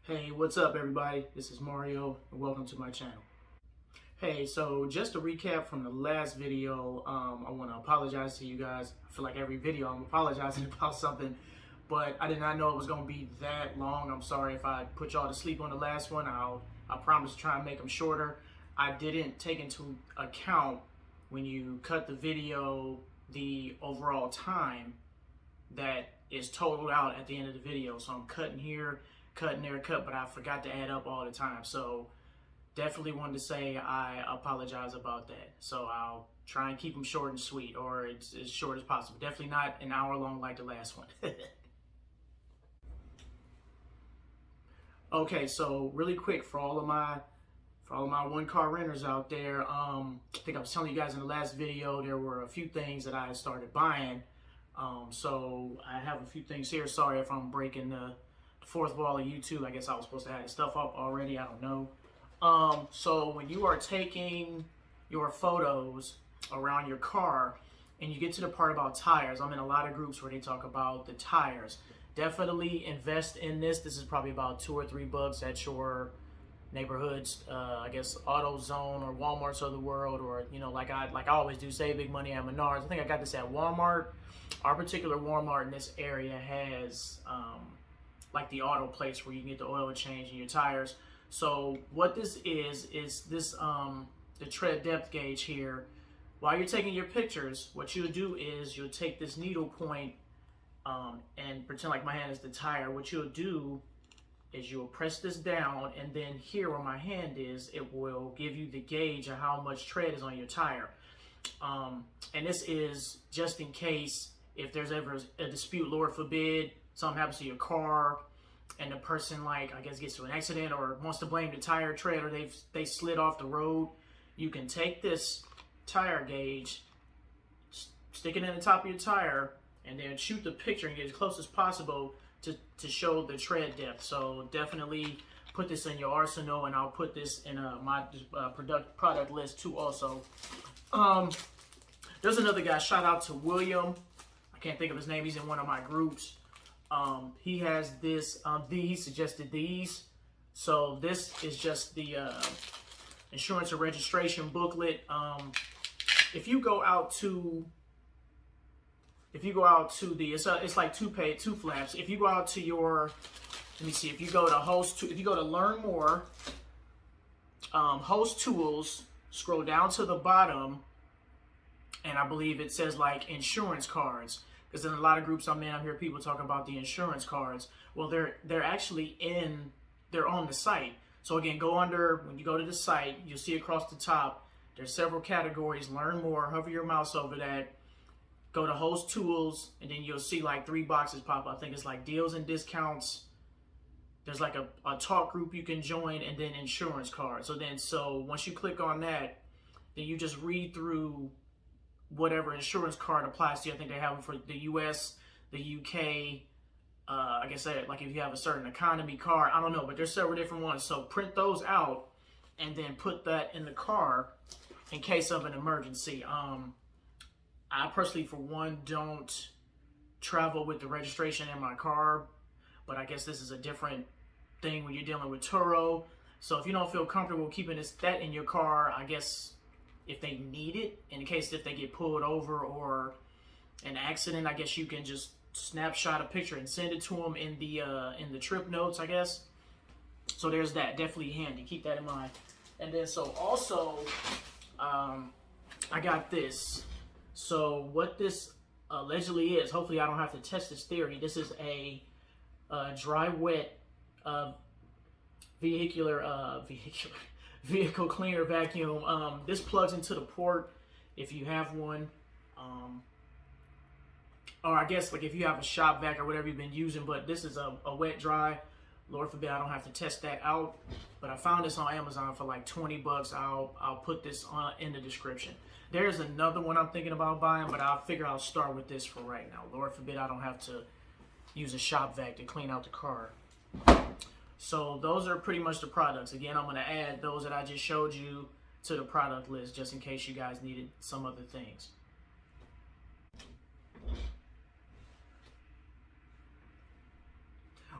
Hey, what's up everybody? This is Mario and welcome to my channel. Hey, so just to recap from the last video, I want to apologize to you guys. I feel like every video I'm apologizing about something, but I did not know it was going to be that long. I'm sorry if I put y'all to sleep on the last one. I promise to try and make them shorter. I didn't take into account when you cut the video the overall time that is totaled out at the end of the video. So I'm cutting here, cutting there, but I forgot to add up all the time. So definitely wanted to say I apologize about that. So I'll try and keep them short and sweet, or it's as short as possible. Definitely not an hour long like the last one. Okay, so really quick for all of my one car renters out there, I think I was telling you guys in the last video there were a few things that I started buying. So I have a few things here. Sorry if I'm breaking the fourth wall of YouTube. I guess I was supposed to have stuff up already. I don't know. So when you are taking your photos around your car and you get to the part about tires, I'm in a lot of groups where they talk about the tires. Definitely invest in this. This is probably about $2 or $3 at your neighborhoods, I guess AutoZone or Walmart's of the world, or like I always do, save big money at Menards. I think I got this at Walmart. Our particular Walmart in this area has like the auto place where you can get the oil change in your tires. So what this is this the tread depth gauge here. While you're taking your pictures, what you'll do is you'll take this needle point and pretend like my hand is the tire. What you'll do is you'll press this down, and then here where my hand is, it will give you the gauge of how much tread is on your tire. And this is just in case if there's ever a dispute, Lord forbid, something happens to your car and the person, like, I guess gets to an accident or wants to blame the tire tread, or they slid off the road. You can take this tire gauge, stick it in the top of your tire, and then shoot the picture and get as close as possible to show the tread depth. So definitely put this in your arsenal, and I'll put this in my product list too also. There's another guy, shout out to William. I can't think of his name. He's in one of my groups. He has this, he suggested these. So this is just the insurance and registration booklet. If you go out to the, it's like two flaps. If you go out to your, let me see, if you go to learn more, host tools, scroll down to the bottom, and I believe it says like insurance cards. Because in a lot of groups I'm in, I hear people talk about the insurance cards. Well, they're actually they're on the site. So again, when you go to the site, you'll see across the top, there's several categories. Learn more, hover your mouse over that. Go to host tools, and then you'll see like 3 boxes pop up. I think it's like deals and discounts. There's like a talk group you can join, and then insurance cards. So once you click on that, then you just read through whatever insurance card applies to you. I think they have them for the US, the UK, I guess like if you have a certain economy card, I don't know, but there's several different ones. So print those out and then put that in the car in case of an emergency. I personally, for one, don't travel with the registration in my car, but I guess this is a different thing when you're dealing with Turo. So if you don't feel comfortable keeping that in your car, I guess if they need it, in case if they get pulled over or an accident, I guess you can just snapshot a picture and send it to them in the trip notes, I guess. So there's that. Definitely handy. Keep that in mind. And then so also, I got this. So what this allegedly is, hopefully I don't have to test this theory. This is a dry wet vehicle cleaner vacuum. This plugs into the port if you have one, or I guess like if you have a shop vac or whatever you've been using. But this is a wet dry. Lord forbid I don't have to test that out. But I found this on Amazon for like 20 bucks. I'll put this in the description. There's another one I'm thinking about buying, but I figure I'll start with this for right now. Lord forbid I don't have to use a shop vac to clean out the car. So those are pretty much the products. Again, I'm going to add those that I just showed you to the product list just in case you guys needed some other things.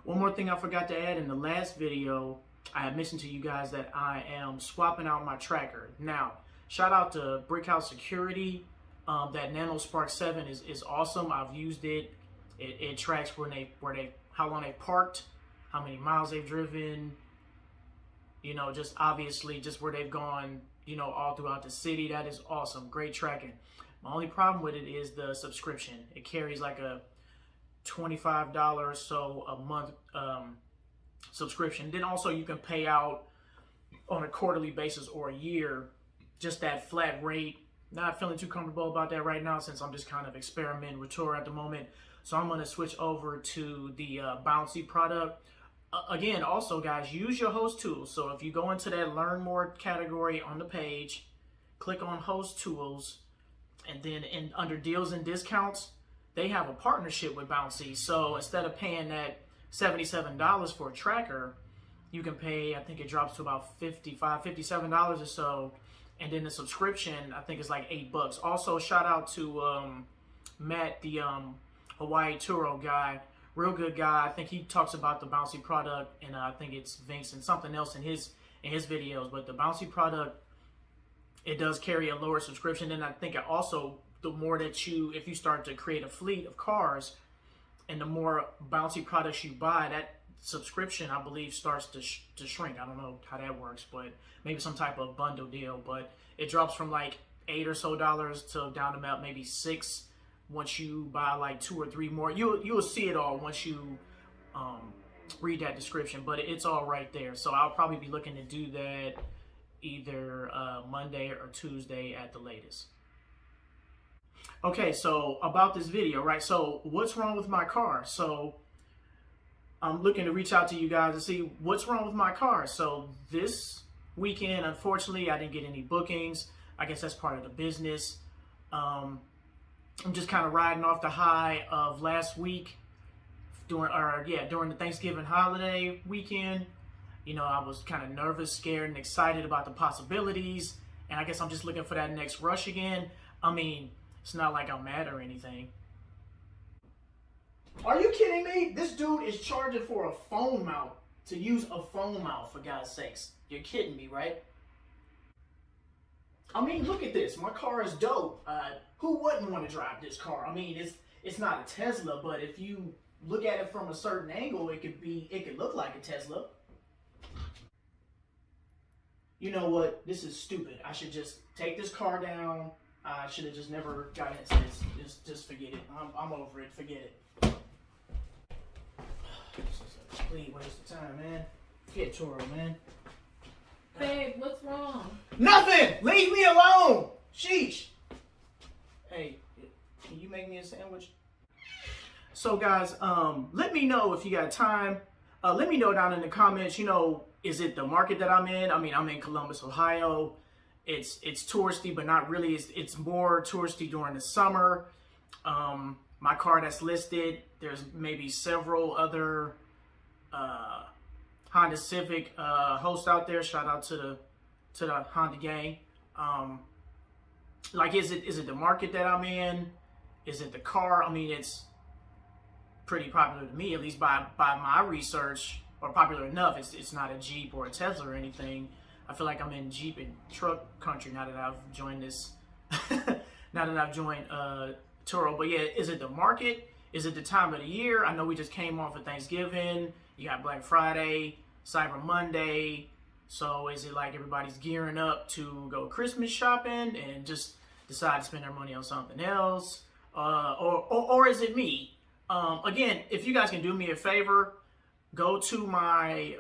One more thing I forgot to add in the last video, I had mentioned to you guys that I am swapping out my tracker. Now, shout out to Brickhouse Security. That Nano Spark 7 is awesome. I've used it. It tracks how long they parked, how many miles they've driven, you know, just obviously just where they've gone, you know, all throughout the city. That is awesome. Great tracking. My only problem with it is the subscription. It carries like a $25 or so a month subscription. Then also you can pay out on a quarterly basis or a year, just that flat rate. Not feeling too comfortable about that right now since I'm just kind of experimenting with Turo at the moment. So I'm going to switch over to the Bouncy product. Again, also guys, use your host tools. So if you go into that learn more category on the page, click on host tools, and then under deals and discounts, they have a partnership with Bouncy. So instead of paying that $77 for a tracker, you can pay, I think it drops to about $55, $57 or so. And then the subscription, I think it's like $8. Also, shout out to Matt, the Hawaii Turo guy. Real good guy. I think he talks about the Bouncy product, and I think it's Vince and something else in his videos. But the Bouncy product, it does carry a lower subscription. And I think it also, the more that if you start to create a fleet of cars, and the more Bouncy products you buy, that subscription, I believe, starts to shrink. I don't know how that works, but maybe some type of bundle deal. But it drops from like $8 or so to down to about maybe $6 once you buy like 2 or 3 more. You'll see it all once you read that description, but it's all right there. So I'll probably be looking to do that either Monday or Tuesday at the latest. Okay, so about this video, right? So what's wrong with my car? So I'm looking to reach out to you guys to see what's wrong with my car. So this weekend, unfortunately, I didn't get any bookings. I guess that's part of the business. I'm just kind of riding off the high of last week during the Thanksgiving holiday weekend. You know, I was kind of nervous, scared, and excited about the possibilities. And I guess I'm just looking for that next rush again. I mean, it's not like I'm mad or anything. Are you kidding me? This dude is charging for a phone mount, to use a phone mount, for God's sakes. You're kidding me, right? I mean, look at this. My car is dope. Who wouldn't want to drive this car? I mean, it's not a Tesla, but if you look at it from a certain angle, it could look like a Tesla. You know what? This is stupid. I should just take this car down. I should have just never got into this. Just forget it. I'm over it. Forget it. This is a complete waste of time, man. Get Turo, man. Babe, what's wrong? Nothing! Leave me alone! Sheesh. Hey, can you make me a sandwich? So guys, let me know if you got time. Let me know down in the comments, you know, is it the market that I'm in? I mean, I'm in Columbus, Ohio. It's touristy, but not really. It's more touristy during the summer. My car that's listed, there's maybe several other Honda Civic hosts out there. Shout out to the Honda gang. Like, is it the market that I'm in? Is it the car? I mean, it's pretty popular to me, at least by my research, or popular enough. It's not a Jeep or a Tesla or anything. I feel like I'm in Jeep and truck country now that I've joined this. Now that I've joined Turo. But yeah, is it the market? Is it the time of the year? I know we just came off of Thanksgiving. You got Black Friday, Cyber Monday. So is it like everybody's gearing up to go Christmas shopping and just decide to spend their money on something else? Or is it me? Again, if you guys can do me a favor, go to my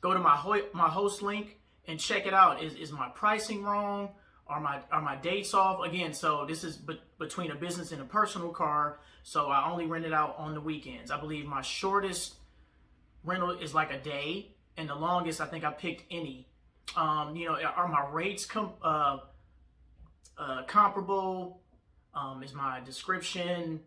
my host link and check it out. Is my pricing wrong? Are my dates off? Again, so this is between a business and a personal car. So I only rent it out on the weekends. I believe my shortest rental is like a day, and the longest I think I picked any. You know, are my rates comparable? Is my description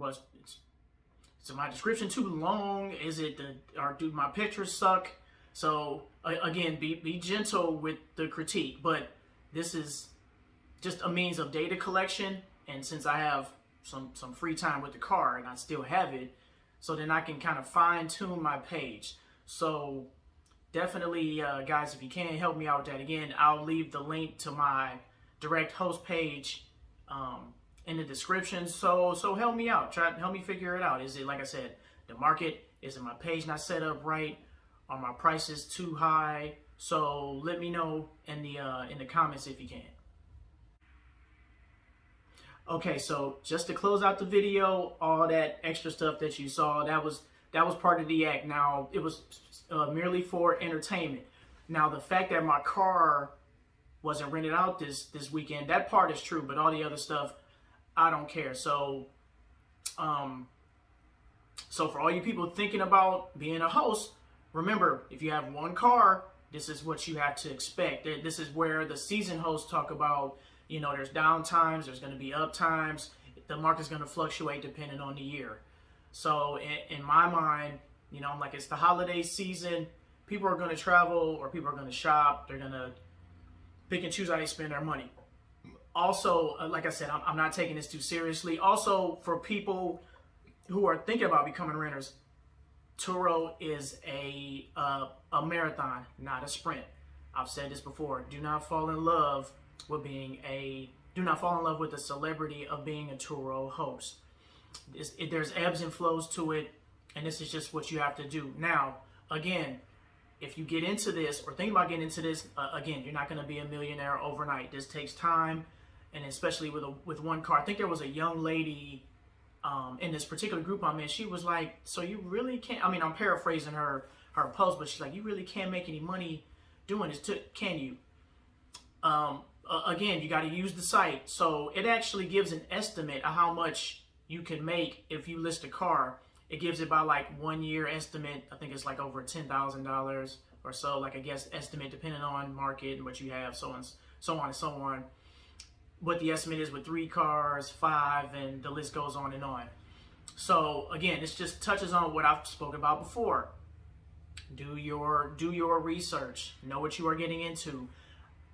is my description too long? Is it or do my pictures suck? So again, be gentle with the critique, but this is just a means of data collection. And since I have some free time with the car and I still have it, so then I can kind of fine tune my page. So definitely, guys, if you can help me out with that, again, I'll leave the link to my direct host page in the description. So help me out. Help me figure it out. Is it, like I said, the market? Is it my page not set up right? Are my prices too high? So let me know in the comments if you can. Okay, so just to close out the video, all that extra stuff that you saw, that was part of the act. Now, it was merely for entertainment. Now, the fact that my car wasn't rented out this weekend, that part is true, but all the other stuff, I don't care. So for all you people thinking about being a host, remember, if you have one car, this is what you have to expect. This is where the seasoned hosts talk about, you know, there's down times, there's going to be up times. The market's going to fluctuate depending on the year. So in my mind, you know, I'm like, it's the holiday season. People are going to travel, or people are going to shop. They're going to pick and choose how they spend their money. Also, like I said, I'm not taking this too seriously. Also, for people who are thinking about becoming renters, Turo is a marathon, not a sprint. I've said this before. Do not fall in love with the celebrity of being a Turo host. There's ebbs and flows to it, and this is just what you have to do. Now, again, if you get into this or think about getting into this, again, you're not going to be a millionaire overnight. This takes time, and especially with one car. I think there was a young lady in this particular group I'm in. She was like, so you really can't, I mean, I'm paraphrasing her post, but she's like, you really can't make any money doing this, can you? Again, you got to use the site. So it actually gives an estimate of how much you can make if you list a car. It gives it by like 1 year estimate. I think it's like over $10,000 or so, like I guess estimate depending on market and what you have, so on and so on. What the estimate is with 3 cars, 5, and the list goes on and on. So again, this just touches on what I've spoken about before. Do your research. Know what you are getting into.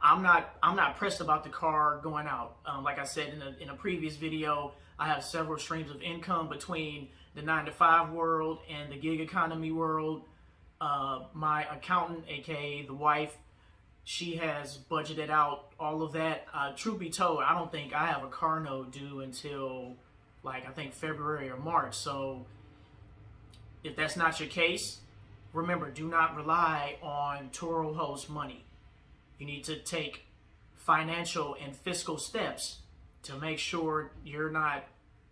I'm not pressed about the car going out. Like I said in a previous video, I have several streams of income between the 9-to-5 world and the gig economy world. My accountant, aka the wife, she has budgeted out all of that. Truth be told, I don't think I have a car note due until like I think February or March. So if that's not your case, remember, do not rely on Turo Host money. You need to take financial and fiscal steps to make sure you're not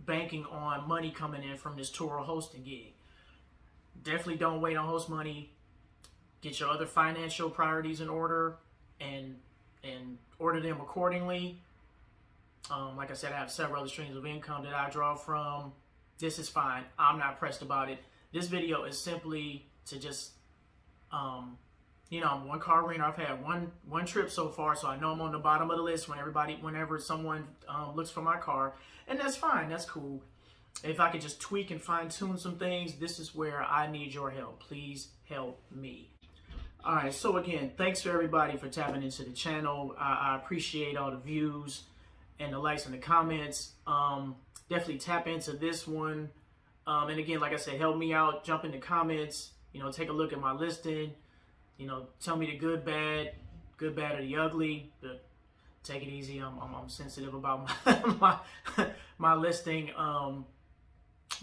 banking on money coming in from this Turo hosting gig. Definitely don't wait on host money. Get your other financial priorities in order and order them accordingly. Like I said, I have several other streams of income that I draw from. This is fine. I'm not pressed about it. This video is simply to just you know, I'm one car renter. I've had one trip so far, so I know I'm on the bottom of the list whenever someone looks for my car, and that's fine. That's cool. If I could just tweak and fine tune some things, this is where I need your help. Please help me. All right. So again, thanks for everybody for tapping into the channel. I appreciate all the views and the likes and the comments. Definitely tap into this one. And again, like I said, help me out. Jump in the comments. You know, take a look at my listing. You know, tell me the good, bad, or the ugly. But take it easy. I'm sensitive about my listing.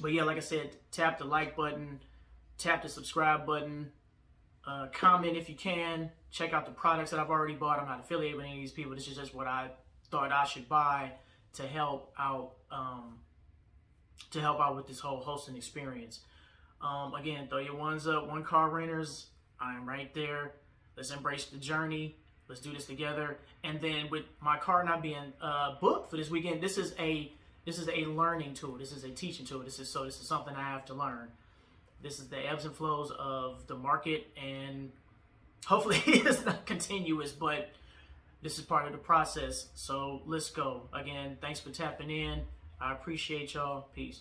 But yeah, like I said, tap the like button, tap the subscribe button, comment if you can. Check out the products that I've already bought. I'm not affiliated with any of these people. This is just what I thought I should buy to help out. With this whole hosting experience. Again, throw your ones up. One car renters. I'm right there. Let's embrace the journey. Let's do this together. And then with my car not being booked for this weekend, this is a learning tool. This is a teaching tool. This is something I have to learn. This is the ebbs and flows of the market, and hopefully it's not continuous, but this is part of the process. So let's go. Again, thanks for tapping in. I appreciate y'all. Peace.